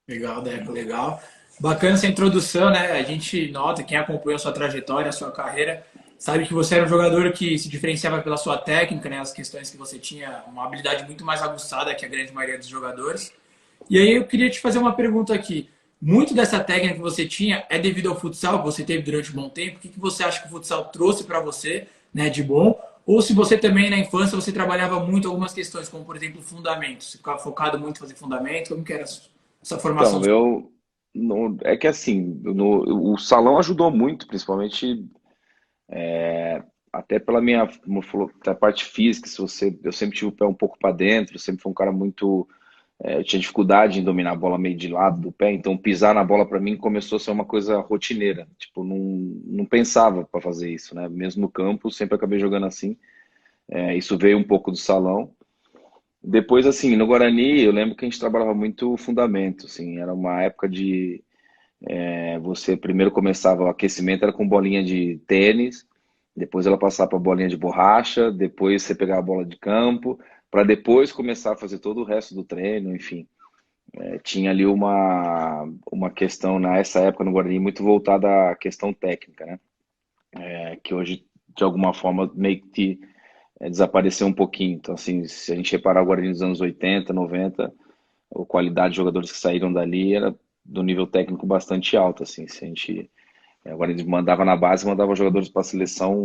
Legal, Deco, legal. Bacana essa introdução, né? A gente nota, quem acompanhou a sua trajetória, a sua carreira, sabe que você era um jogador que se diferenciava pela sua técnica, né? As questões que você tinha uma habilidade muito mais aguçada que a grande maioria dos jogadores. E aí eu queria te fazer uma pergunta aqui. Muito dessa técnica que você tinha é devido ao futsal que você teve durante um bom tempo? O que você acha que o futsal trouxe para você, né, de bom? Ou se você também na infância você trabalhava muito algumas questões, como por exemplo fundamentos, você ficava focado muito em fazer fundamentos, como que era essa formação? Então, eu é que assim, o salão ajudou muito, principalmente até pela minha, como falou, da parte física. Se você, eu sempre tive o pé um pouco para dentro, sempre fui um cara muito, eu tinha dificuldade em dominar a bola meio de lado do pé, então pisar na bola para mim começou a ser uma coisa rotineira. Tipo, não pensava para fazer isso, né? Mesmo no campo, sempre acabei jogando assim. Isso veio um pouco do salão. Depois, assim, no Guarani, eu lembro que a gente trabalhava muito fundamento, assim, era uma época de você primeiro começava o aquecimento era com bolinha de tênis, depois ela passava para bolinha de borracha, depois você pegava a bola de campo, para depois começar a fazer todo o resto do treino, enfim. Tinha ali uma questão nessa época no Guarani muito voltada à questão técnica, né? Que hoje, de alguma forma, meio que desapareceu um pouquinho. Então, assim, se a gente reparar o Guarani dos anos 80, 90, a qualidade de jogadores que saíram dali era do nível técnico bastante alto, assim. Se a gente agora ele mandava na base, mandava jogadores para a seleção,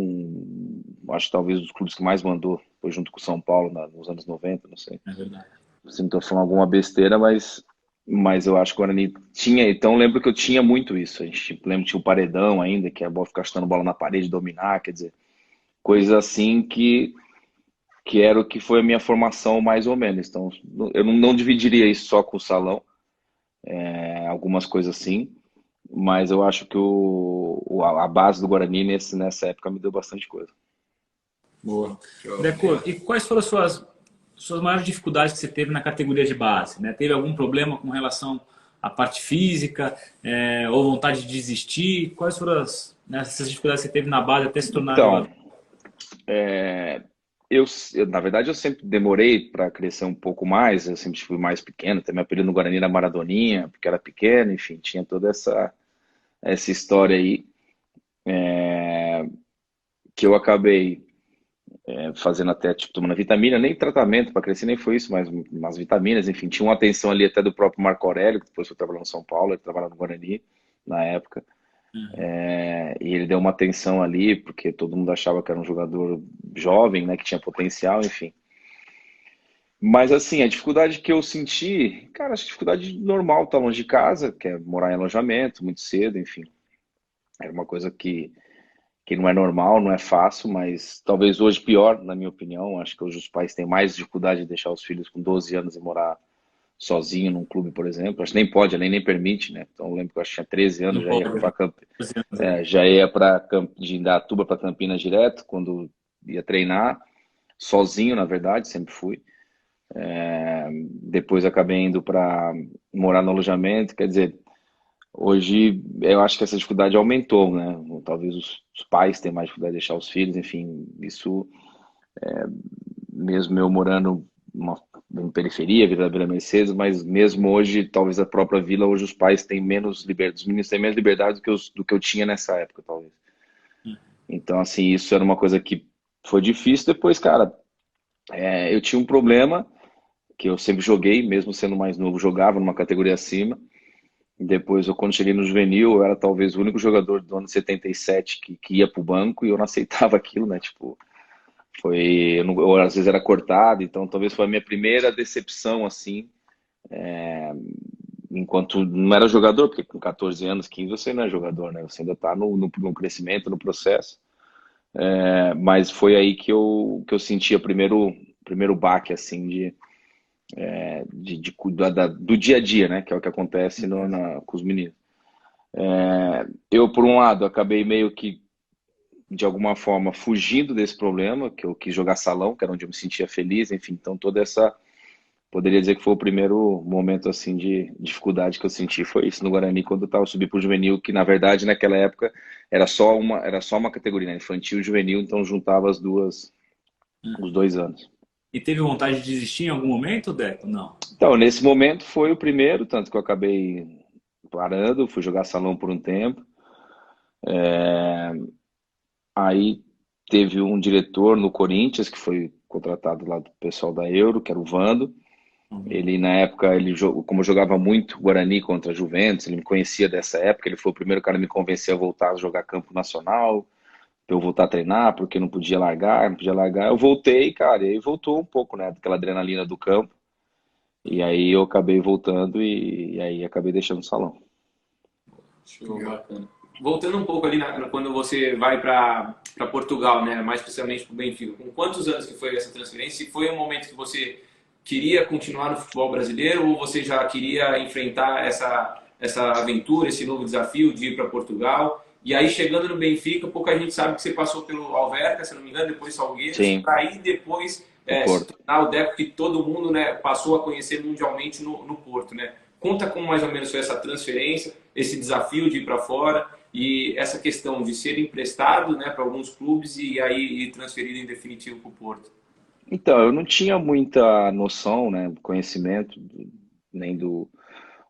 acho que talvez dos clubes que mais mandou, foi junto com o São Paulo nos anos 90, não sei. É verdade. Se não estou falando alguma besteira, mas eu acho que o Guarani tinha, então eu lembro que eu tinha muito isso. A gente lembra que tinha o paredão ainda, que a bola ficar chutando bola na parede, dominar, quer dizer, coisas assim que era o que foi a minha formação mais ou menos. Então eu não dividiria isso só com o salão, algumas coisas assim, mas eu acho que a base do Guarani nessa época me deu bastante coisa. Boa. Show. Deco, e quais foram as suas maiores dificuldades que você teve na categoria de base? Né? Teve algum problema com relação à parte física, ou vontade de desistir? Quais foram essas dificuldades que você teve na base até se tornar Então, jogador? na verdade, eu sempre demorei para crescer um pouco mais, eu sempre fui mais pequeno, até meu apelido no Guarani era Maradoninha, porque era pequeno, enfim, tinha toda essa história aí, que eu acabei fazendo até, tipo, tomando vitamina, nem tratamento para crescer, nem foi isso, mas umas vitaminas, enfim, tinha uma atenção ali até do próprio Marco Aurélio, que depois foi trabalhar no São Paulo, ele trabalhava no Guarani na época. E ele deu uma atenção ali, porque todo mundo achava que era um jogador jovem, né, que tinha potencial, enfim. Mas assim, a dificuldade que eu senti, cara, acho que dificuldade normal, tá longe de casa, que é morar em alojamento muito cedo, enfim. Era uma coisa que não é normal, não é fácil, mas talvez hoje pior, na minha opinião. Acho que hoje os pais têm mais dificuldade de deixar os filhos com 12 anos e morar sozinho num clube, por exemplo. Acho que nem pode, a lei nem permite, né? Então eu lembro que eu acho que tinha 13 anos, Não já ia pode. para já ia para de Indaiatuba para Campinas direto, quando ia treinar, sozinho, na verdade, sempre fui. Depois acabei indo para morar no alojamento, quer dizer, hoje eu acho que essa dificuldade aumentou, né? Talvez os pais tenham mais dificuldade de deixar os filhos, enfim, isso mesmo eu morando em periferia, Vila Mercedes, mas mesmo hoje, talvez a própria vila, hoje os pais têm menos liberdade, os meninos têm menos liberdade do que eu tinha nessa época, talvez. Então, assim, isso era uma coisa que foi difícil. Depois, cara, eu tinha um problema que eu sempre joguei, mesmo sendo mais novo, jogava numa categoria acima. Depois, quando cheguei no juvenil, eu era talvez o único jogador do ano 77 que ia pro banco e eu não aceitava aquilo, né? Tipo, eu às vezes era cortado, então talvez foi a minha primeira decepção, assim, enquanto não era jogador, porque com 14 anos, 15, você não é jogador, né? Você ainda tá no crescimento, no processo. Mas foi aí que eu senti o primeiro baque, assim, de cuidar do dia a dia, né? Que é o que acontece com os meninos. Eu, por um lado, acabei meio que, de alguma forma, fugindo desse problema, que eu quis jogar salão, que era onde eu me sentia feliz, enfim, então toda essa. Poderia dizer que foi o primeiro momento, assim, de dificuldade que eu senti, foi isso no Guarani, quando eu tava subindo pro juvenil, que na verdade, naquela época, era só uma categoria, né? Infantil e juvenil, então juntava os 2 anos. E teve vontade de desistir em algum momento, Deco? Não. Então, nesse momento foi o primeiro, tanto que eu acabei parando, fui jogar salão por um tempo. Aí teve um diretor no Corinthians, que foi contratado lá do pessoal da Euro, que era o Vando. Uhum. Ele, na época, como eu jogava muito Guarani contra a Juventus, ele me conhecia dessa época, ele foi o primeiro cara a me convencer a voltar a jogar campo nacional, pra eu voltar a treinar, porque não podia largar, não podia largar. Eu voltei, cara, e aí voltou um pouco, né, daquela adrenalina do campo. E aí eu acabei voltando e aí acabei deixando o salão. Show, bacana. Voltando um pouco ali quando você vai para Portugal, né? Mais especialmente para o Benfica. Com quantos anos que foi essa transferência? E foi um momento que você queria continuar no futebol brasileiro ou você já queria enfrentar essa aventura, esse novo desafio de ir para Portugal? E aí, chegando no Benfica, pouca gente sabe que você passou pelo Alverca, se não me engano, depois Salgueiros, Sim, para aí depois o se Porto. tornar o Deco que todo mundo, né, passou a conhecer mundialmente no Porto, né? Conta como mais ou menos foi essa transferência, esse desafio de ir para fora e essa questão de ser emprestado, né, para alguns clubes e aí ir transferido em definitivo para o Porto. Então, eu não tinha muita noção, né, conhecimento, nem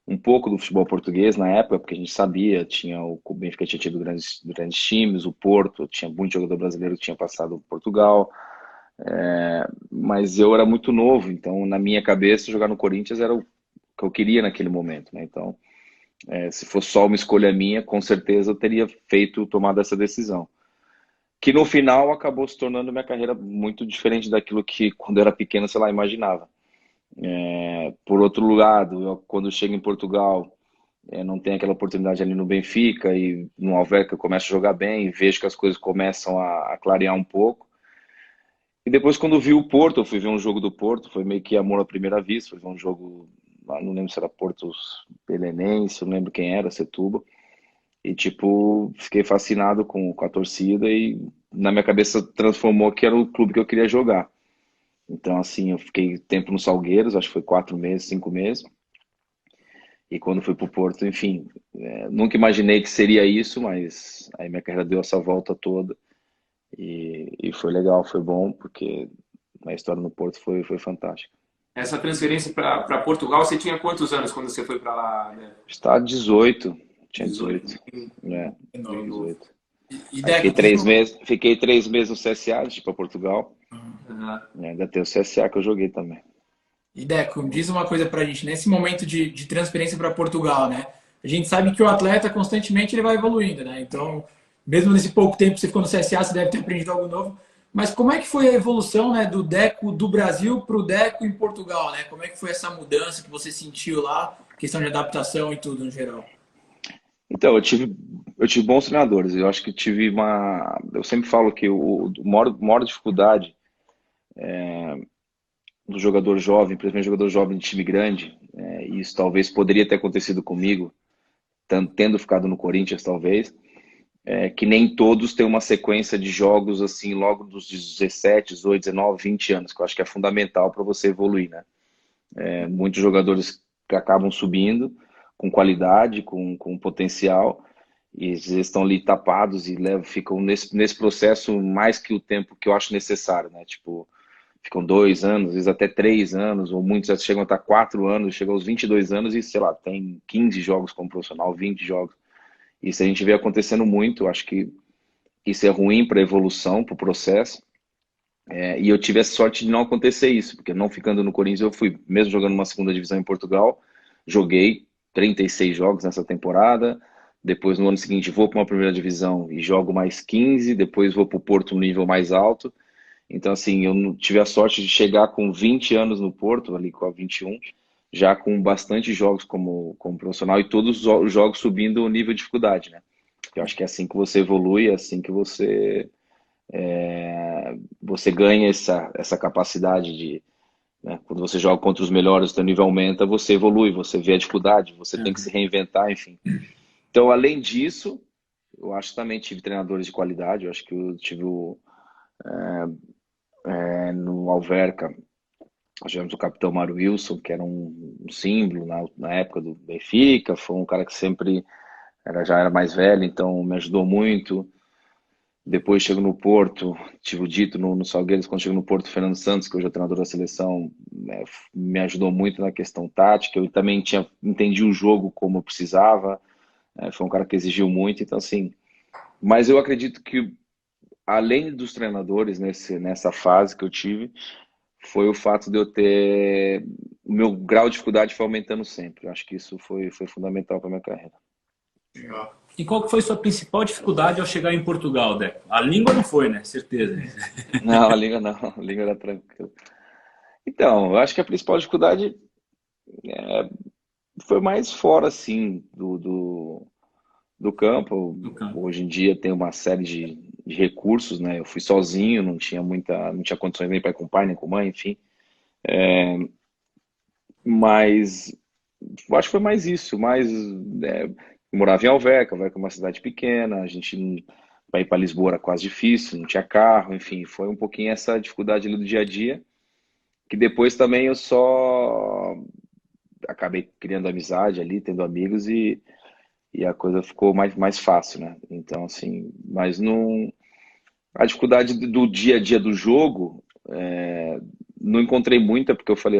um pouco do futebol português na época, porque a gente sabia, o Benfica tinha tido grandes times, o Porto, tinha muito jogador brasileiro que tinha passado por Portugal, mas eu era muito novo, então na minha cabeça jogar no Corinthians era o que eu queria naquele momento, né? Então, se fosse só uma escolha minha, com certeza eu teria tomado essa decisão. Que no final acabou se tornando minha carreira muito diferente daquilo que quando eu era pequeno, sei lá, imaginava. Por outro lado, quando eu chego em Portugal, não tenho aquela oportunidade ali no Benfica e no Alverca eu começo a jogar bem, vejo que as coisas começam a clarear um pouco. E depois, quando vi o Porto, eu fui ver um jogo do Porto, foi meio que amor à primeira vista, fui ver um jogo, não lembro se era Porto Belenense, não lembro quem era, Setúbal. E, tipo, fiquei fascinado com a torcida e na minha cabeça transformou que era o clube que eu queria jogar. Então, assim, eu fiquei tempo no Salgueiros, acho que foi 4 meses, 5 meses. E quando fui pro Porto, enfim, nunca imaginei que seria isso, mas aí minha carreira deu essa volta toda. E foi legal, foi bom, porque a história no Porto foi fantástica. Essa transferência para Portugal, você tinha quantos anos quando você foi para lá, né? Está 18, tinha 18, 18, né? É bem novo. novo. 18. E Aí Deco, diz uma... fiquei 3 meses no CSA, de ir para Portugal. Uhum. Ainda tem o CSA que eu joguei também. E Deco, diz uma coisa pra gente, nesse momento de transferência para Portugal, né? A gente sabe que o atleta constantemente ele vai evoluindo, né? Então, mesmo nesse pouco tempo que você ficou no CSA, você deve ter aprendido algo novo. Mas como é que foi a evolução, né, do Deco do Brasil para o Deco em Portugal, né? Como é que foi essa mudança que você sentiu lá, questão de adaptação e tudo no geral? Então, eu tive bons treinadores. Eu acho que tive uma. Eu sempre falo que maior dificuldade do jogador jovem, principalmente jogador jovem de time grande, e isso talvez poderia ter acontecido comigo, tendo ficado no Corinthians, talvez, que nem todos têm uma sequência de jogos assim, logo dos 17, 18, 19, 20 anos, que eu acho que é fundamental para você evoluir, né? Muitos jogadores que acabam subindo com qualidade, com potencial, e às vezes estão ali tapados e ficam nesse processo mais que o tempo que eu acho necessário, né? Tipo, ficam 2 anos, às vezes até 3 anos, ou muitos já chegam a estar 4 anos, chegam aos 22 anos e, sei lá, tem 15 jogos como profissional, 20 jogos. Isso a gente vê acontecendo muito, eu acho que isso é ruim para a evolução, para o processo. E eu tive a sorte de não acontecer isso, porque não ficando no Corinthians, eu fui, mesmo jogando uma segunda divisão em Portugal, joguei 36 jogos nessa temporada. Depois, no ano seguinte, vou para uma primeira divisão e jogo mais 15. Depois, vou para o Porto no nível mais alto. Então, assim, eu tive a sorte de chegar com 20 anos no Porto, ali com a 21, já com bastante jogos como profissional e todos os jogos subindo o nível de dificuldade, né? Eu acho que é assim que você evolui, é assim que você ganha essa capacidade de, né, quando você joga contra os melhores, o seu nível aumenta, você evolui, você vê a dificuldade, você tem que se reinventar, enfim. Então, além disso, eu acho que também tive treinadores de qualidade, eu acho que eu tive no Alverca, nós tivemos o capitão Mário Wilson, que era um símbolo na época do Benfica, foi um cara que sempre já era mais velho, então me ajudou muito. Depois chego no Porto, tive o dito no Salgueiros, quando chego no Porto, o Fernando Santos, que hoje é o treinador da seleção, me ajudou muito na questão tática. Eu também entendi o jogo como eu precisava. Foi um cara que exigiu muito, então assim. Mas eu acredito que, além dos treinadores nessa fase que eu tive, foi o fato de eu ter. O meu grau de dificuldade foi aumentando sempre. Eu acho que isso foi fundamental para minha carreira. Legal. E qual que foi sua principal dificuldade ao chegar em Portugal, Deco? A língua não foi, né? Certeza. Não, a língua não, a língua era tranquila. Então, eu acho que a principal dificuldade foi mais fora, assim, do campo. No campo. Hoje em dia tem uma série de recursos, né? Eu fui sozinho, não tinha condições nem para ir com o pai, nem com a mãe, enfim. Mas eu acho que foi mais isso, eu morava em Alverca é uma cidade pequena, a gente para ir para Lisboa era quase difícil, não tinha carro, enfim, foi um pouquinho essa dificuldade ali do dia a dia, que depois também eu só acabei criando amizade ali, tendo amigos e a coisa ficou mais fácil, né? Então, assim, mas não. A dificuldade do dia a dia do jogo, não encontrei muita, porque eu falei,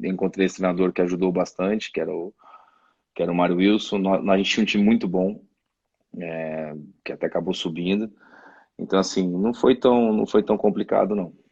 encontrei esse treinador que ajudou bastante, que era o Mário Wilson. A gente tinha um time muito bom, que até acabou subindo. Então, assim, não foi tão complicado, não.